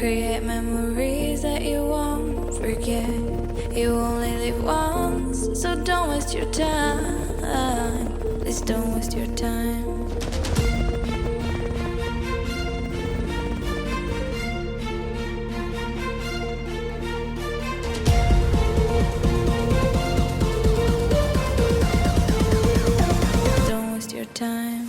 Create memories that you won't forget. You only live once, so don't waste your time. Please don't waste your time. Don't waste your time.